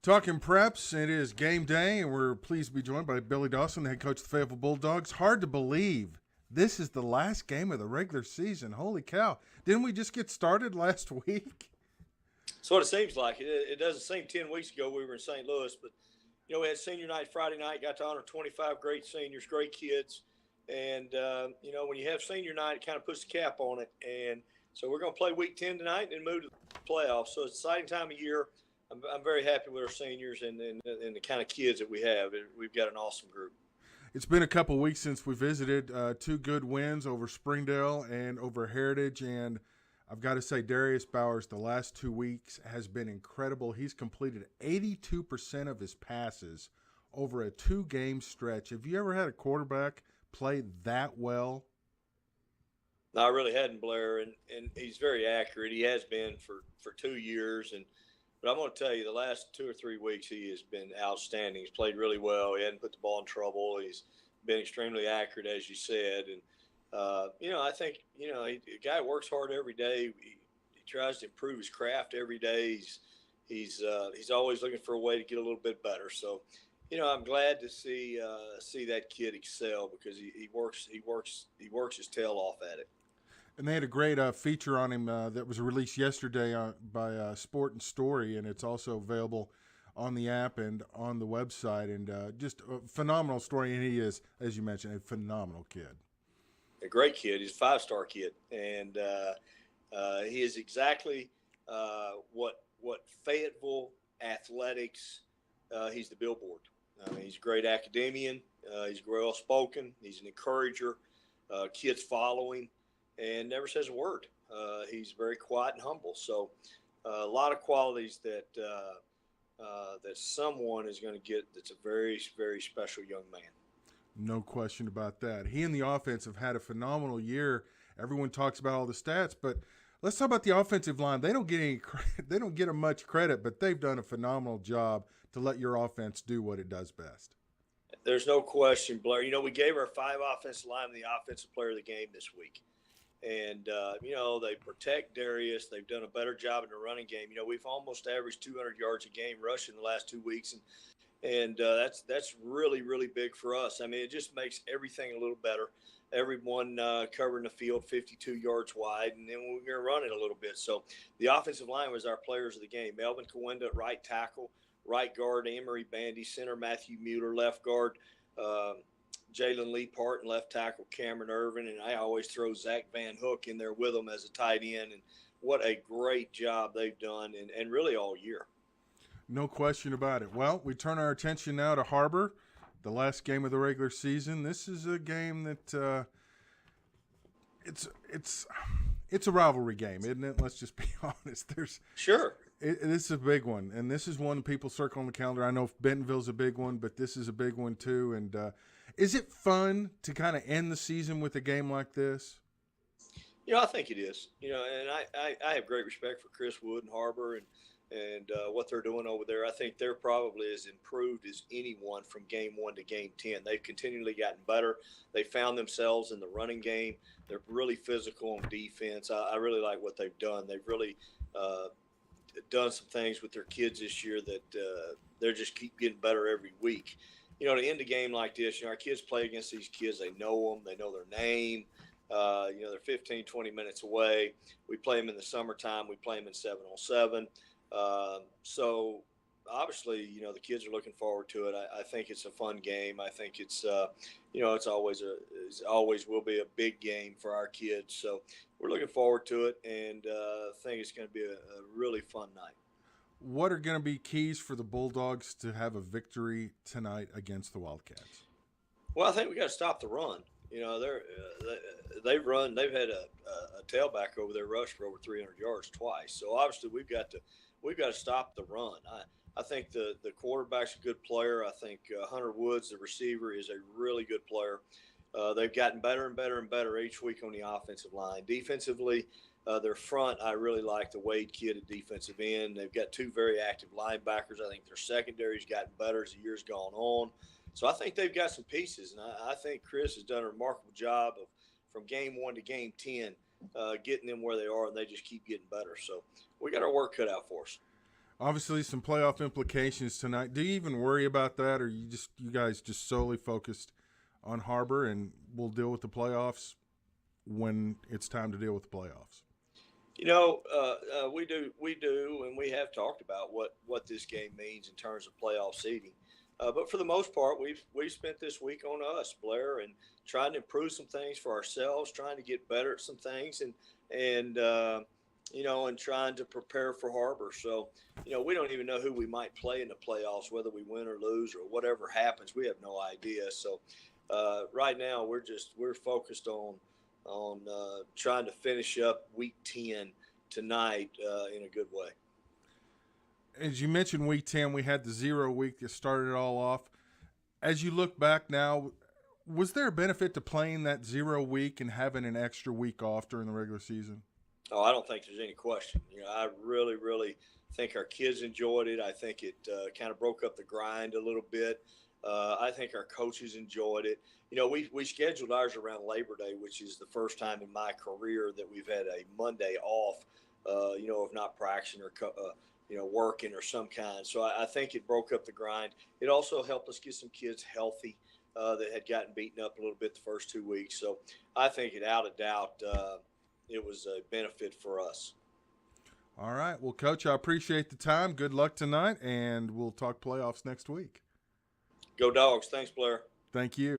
Talking preps, it is game day, and we're pleased to be joined by Billy Dawson, the head coach of the Fayetteville Bulldogs. Hard to believe this is the last game of the regular season. Holy cow. Didn't we just get started last week? That's what it seems like. It doesn't seem 10 weeks ago we were in St. Louis, but, we had senior night Friday night, got to honor 25 great seniors, great kids. And, when you have senior night, it kind of puts the cap on it. And so we're going to play week 10 tonight and move to the playoffs. So it's an exciting time of year. I'm very happy with our seniors and the kind of kids that we have. We've got an awesome group. It's been a couple weeks since we visited. Two good wins over Springdale and over Heritage. And I've got to say, Darius Bowers, the last 2 weeks has been incredible. He's completed 82% of his passes over a 2-game stretch. Have you ever had a quarterback play that well? No, I really hadn't, Blair, and he's very accurate. He has been for 2 years, but I'm going to tell you, the last 2 or 3 weeks he has been outstanding. He's played really well. He hadn't put the ball in trouble. He's been extremely accurate, as you said, and I think a guy works hard every day. He tries to improve his craft every day. He's always looking for a way to get a little bit better. So, I'm glad to see that kid excel because he works his tail off at it. And they had a great feature on him that was released yesterday by Sport and Story, and it's also available on the app and on the website. And just a phenomenal story. And he is, as you mentioned, a phenomenal kid. A great kid. He's a 5-star kid, and he is exactly what Fayetteville athletics. He's the billboard. I mean, he's a great academician. He's well spoken. He's an encourager. Kids follow him. And never says a word. He's very quiet and humble. So a lot of qualities that someone is going to get that's a very, very special young man. No question about that. He and the offense have had a phenomenal year. Everyone talks about all the stats, but let's talk about the offensive line. They don't get much credit, but they've done a phenomenal job to let your offense do what it does best. There's no question, Blair. We gave our 5 offensive linemen the offensive player of the game this week. And, they protect Darius. They've done a better job in the running game. We've almost averaged 200 yards a game rushing the last 2 weeks. And that's really, really big for us. I mean, it just makes everything a little better. Everyone covering the field 52 yards wide, and then we're going to run it a little bit. So the offensive line was our players of the game. Melvin Kawenda at right tackle, right guard Amory Bandy, center Matthew Mueller, left guard Jalen Lee Parton, left tackle Cameron Irvin, and I always throw Zach Van Hook in there with them as a tight end. And what a great job they've done, and really all year. No question about it. Well, we turn our attention now to Har-Ber, the last game of the regular season. This is a game that it's a rivalry game, isn't it? Let's just be honest. Sure. This is a big one, and this is one people circle on the calendar. I know Bentonville's a big one, but this is a big one too. And is it fun to kind of end the season with a game like this? I think it is. And I have great respect for Chris Wood and Har-Ber and what they're doing over there. I think they're probably as improved as anyone from game 1 to game 10. They've continually gotten better. They found themselves in the running game. They're really physical on defense. I really like what they've done. They've really done some things with their kids this year that they're just keep getting better every week. To end a game like this, our kids play against these kids. They know them. They know their name. They're 15, 20 minutes away. We play them in the summertime. We play them in 7-on-7. So obviously, the kids are looking forward to it. I think it's a fun game. I think it's always will be a big game for our kids. So we're looking forward to it, and think it's going to be a really fun night. What are going to be keys for the Bulldogs to have a victory tonight against the Wildcats? Well, I think we got to stop the run. They've had a tailback over there rush for over 300 yards twice. So obviously we've got to stop the run. I think the quarterback's a good player. I think Hunter Woods, the receiver, is a really good player. They've gotten better and better and better each week on the offensive line. Defensively, their front, I really like the Wade kid at defensive end. They've got 2 very active linebackers. I think their secondary's gotten better as the year's gone on. So I think they've got some pieces, and I think Chris has done a remarkable job of from game 1 to game 10 getting them where they are, and they just keep getting better. So we got our work cut out for us. Obviously, some playoff implications tonight. Do you even worry about that, or you guys just solely focused on Har-Ber, and we'll deal with the playoffs when it's time to deal with the playoffs? We do, and we have talked about what this game means in terms of playoff seeding. But for the most part, we've spent this week on us, Blair, and trying to improve some things for ourselves, trying to get better at some things, and trying to prepare for Har-Ber. So, we don't even know who we might play in the playoffs, whether we win or lose or whatever happens. We have no idea. So, right now we're focused on trying to finish up Week 10 tonight in a good way. As you mentioned, Week 10, we had the 0 week that started it all off. As you look back now, was there a benefit to playing that 0 week and having an extra week off during the regular season? Oh, I don't think there's any question. I really, really think our kids enjoyed it. I think it kind of broke up the grind a little bit. I think our coaches enjoyed it. We scheduled ours around Labor Day, which is the first time in my career that we've had a Monday off, if not practicing or, working or some kind. So I think it broke up the grind. It also helped us get some kids healthy that had gotten beaten up a little bit the first 2 weeks. So I think without a doubt, it was a benefit for us. All right. Well, Coach, I appreciate the time. Good luck tonight, and we'll talk playoffs next week. Go Dogs. Thanks, Blair. Thank you.